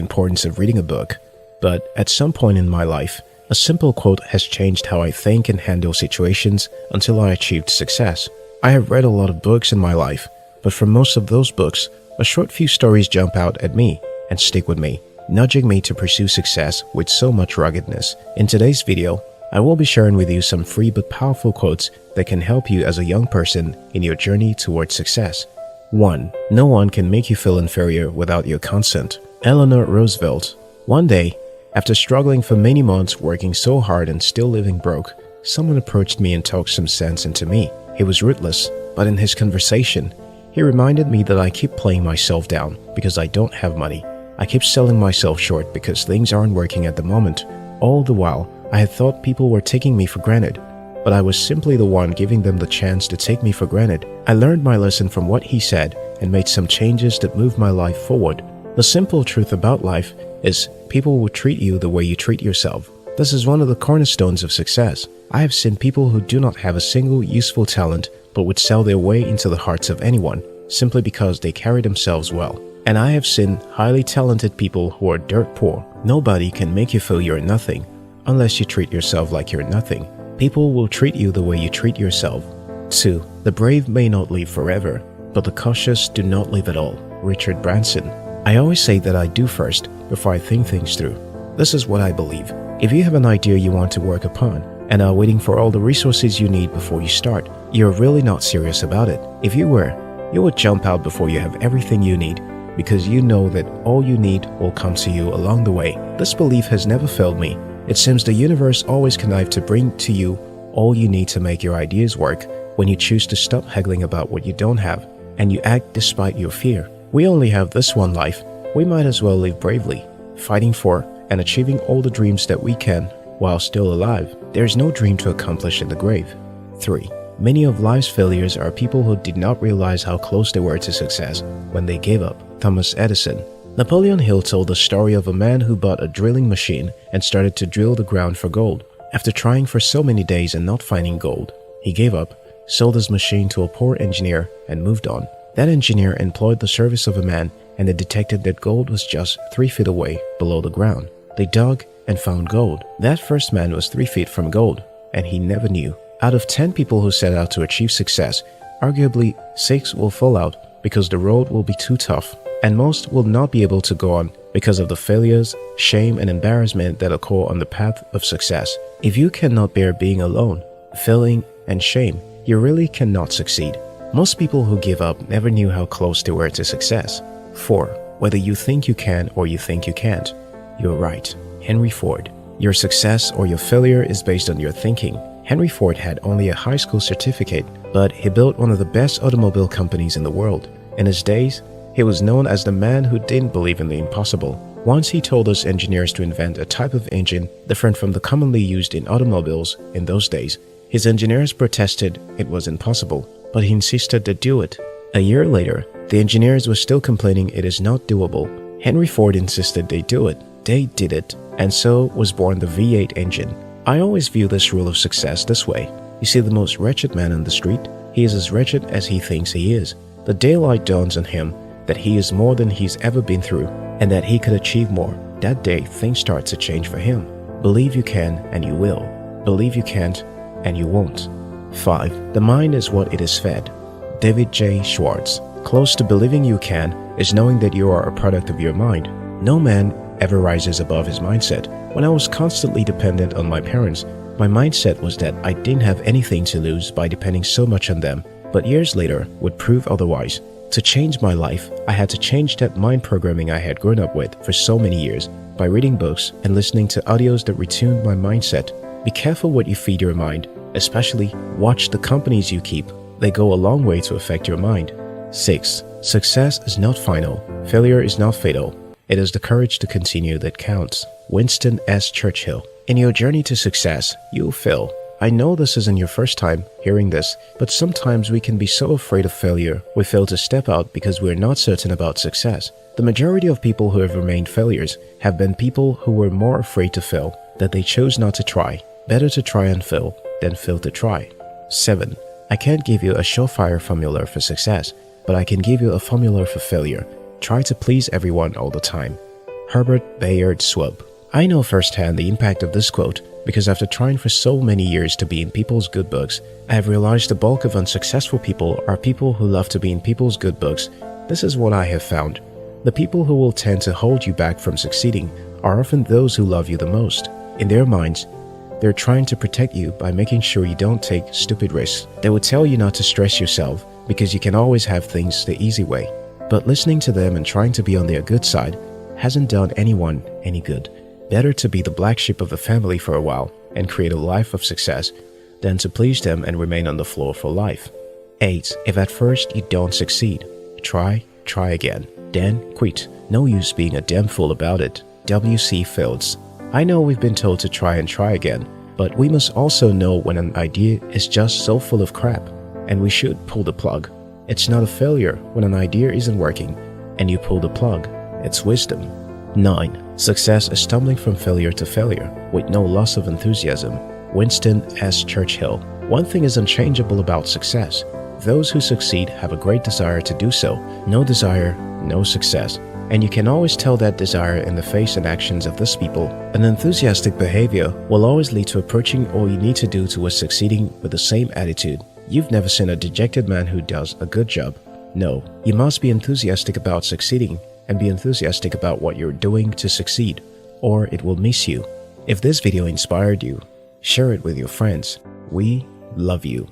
importance of reading a book, but at some point in my life, a simple quote has changed how I think and handle situations until I achieved success. I have read a lot of books in my life, but from most of those books, a short few stories jump out at me and stick with me, nudging me to pursue success with so much ruggedness. In today's video, I will be sharing with you some free but powerful quotes that can help you as a young person in your journey towards success. 1. No one can make you feel inferior without your consent. Eleanor Roosevelt. One day, after struggling for many months working so hard and still living broke, someone approached me and talked some sense into me. He was ruthless, but in his conversation, he reminded me that I keep playing myself down because I don't have money. I keep selling myself short because things aren't working at the moment. All the while, I had thought people were taking me for granted, but I was simply the one giving them the chance to take me for granted. I learned my lesson from what he said and made some changes that moved my life forward. The simple truth about life is people will treat you the way you treat yourself. This is one of the cornerstones of success. I have seen people who do not have a single useful talent but would sell their way into the hearts of anyone simply because they carry themselves well. And I have seen highly talented people who are dirt poor. Nobody can make you feel you're nothing unless you treat yourself like you're nothing. People will treat you the way you treat yourself. 2. The brave may not live forever, but the cautious do not live at all. Richard Branson. I always say that I do first before I think things through. This is what I believe. If you have an idea you want to work upon and are waiting for all the resources you need before you start, you're really not serious about it. If you were, you would jump out before you have everything you need because you know that all you need will come to you along the way. This belief has never failed me. It seems the universe always connived to bring to you all you need to make your ideas work when you choose to stop haggling about what you don't have and you act despite your fear. We only have this one life. We might as well live bravely, fighting for and achieving all the dreams that we can while still alive. There is no dream to accomplish in the grave. 3. Many of life's failures are people who did not realize how close they were to success when they gave up. Thomas Edison. Napoleon Hill told the story of a man who bought a drilling machine and started to drill the ground for gold. After trying for so many days and not finding gold, he gave up, sold his machine to a poor engineer, and moved on. That engineer employed the service of a man, and they detected that gold was just 3 feet away below the ground. They dug and found gold. That first man was 3 feet from gold, and he never knew. Out of 10 people who set out to achieve success, arguably 6 will fall out because the road will be too tough, and most will not be able to go on because of the failures, shame, and embarrassment that occur on the path of success. If you cannot bear being alone, failing, and shame, you really cannot succeed. Most people who give up never knew how close they were to success. 4. Whether you think you can or you think you can't, you're right. Henry Ford. Your success or your failure is based on your thinking. Henry Ford had only a high school certificate, but he built one of the best automobile companies in the world. In his days, he was known as the man who didn't believe in the impossible. Once he told his engineers to invent a type of engine different from the commonly used in automobiles in those days. His engineers protested it was impossible, but he insisted they do it. A year later, the engineers were still complaining it is not doable. Henry Ford insisted they do it. They did it, and so was born the V8 engine. I always view this rule of success this way. You see the most wretched man on the street? He is as wretched as he thinks he is. The daylight dawns on him that he is more than he's ever been through and that he could achieve more. That day, things start to change for him. Believe you can and you will. Believe you can't and you won't. 5. The mind is what it is fed. David J. Schwartz. Close to believing you can is knowing that you are a product of your mind. No man ever rises above his mindset. When I was constantly dependent on my parents, my mindset was that I didn't have anything to lose by depending so much on them, but years later would prove otherwise. To change my life, I had to change that mind programming I had grown up with for so many years by reading books and listening to audios that retuned my mindset. Be careful what you feed your mind, especially watch the companies you keep. They go a long way to affect your mind. 6. Success is not final. Failure is not fatal. It is the courage to continue that counts. Winston S. Churchill. In your journey to success, you'll fail. I know this isn't your first time hearing this, but sometimes we can be so afraid of failure, we fail to step out because we're not certain about success. The majority of people who have remained failures have been people who were more afraid to fail, that they chose not to try. Better to try and fail than fail to try. 7. I can't give you a surefire formula for success, but I can give you a formula for failure. Try to please everyone all the time. Herbert Bayard Swope. I know firsthand the impact of this quote because after trying for so many years to be in people's good books, I have realized the bulk of unsuccessful people are people who love to be in people's good books. This is what I have found. The people who will tend to hold you back from succeeding are often those who love you the most. In their minds, they're trying to protect you by making sure you don't take stupid risks. They will tell you not to stress yourself because you can always have things the easy way. But listening to them and trying to be on their good side hasn't done anyone any good. Better to be the black sheep of the family for a while and create a life of success than to please them and remain on the floor for life. 8. If at first you don't succeed, try again. Then quit. No use being a damn fool about it. W.C. Fields. I know we've been told to try again, but we must also know when an idea is just so full of crap, and we should pull the plug. It's not a failure when an idea isn't working, and you pull the plug. It's wisdom. 9. Success is stumbling from failure to failure with no loss of enthusiasm. Winston S. Churchill. One thing is unchangeable about success. Those who succeed have a great desire to do so. No desire, no success. And you can always tell that desire in the face and actions of these people. An enthusiastic behavior will always lead to approaching all you need to do towards succeeding with the same attitude. You've never seen a dejected man who does a good job. No, you must be enthusiastic about succeeding and be enthusiastic about what you're doing to succeed, or it will miss you. If this video inspired you, share it with your friends. We love you.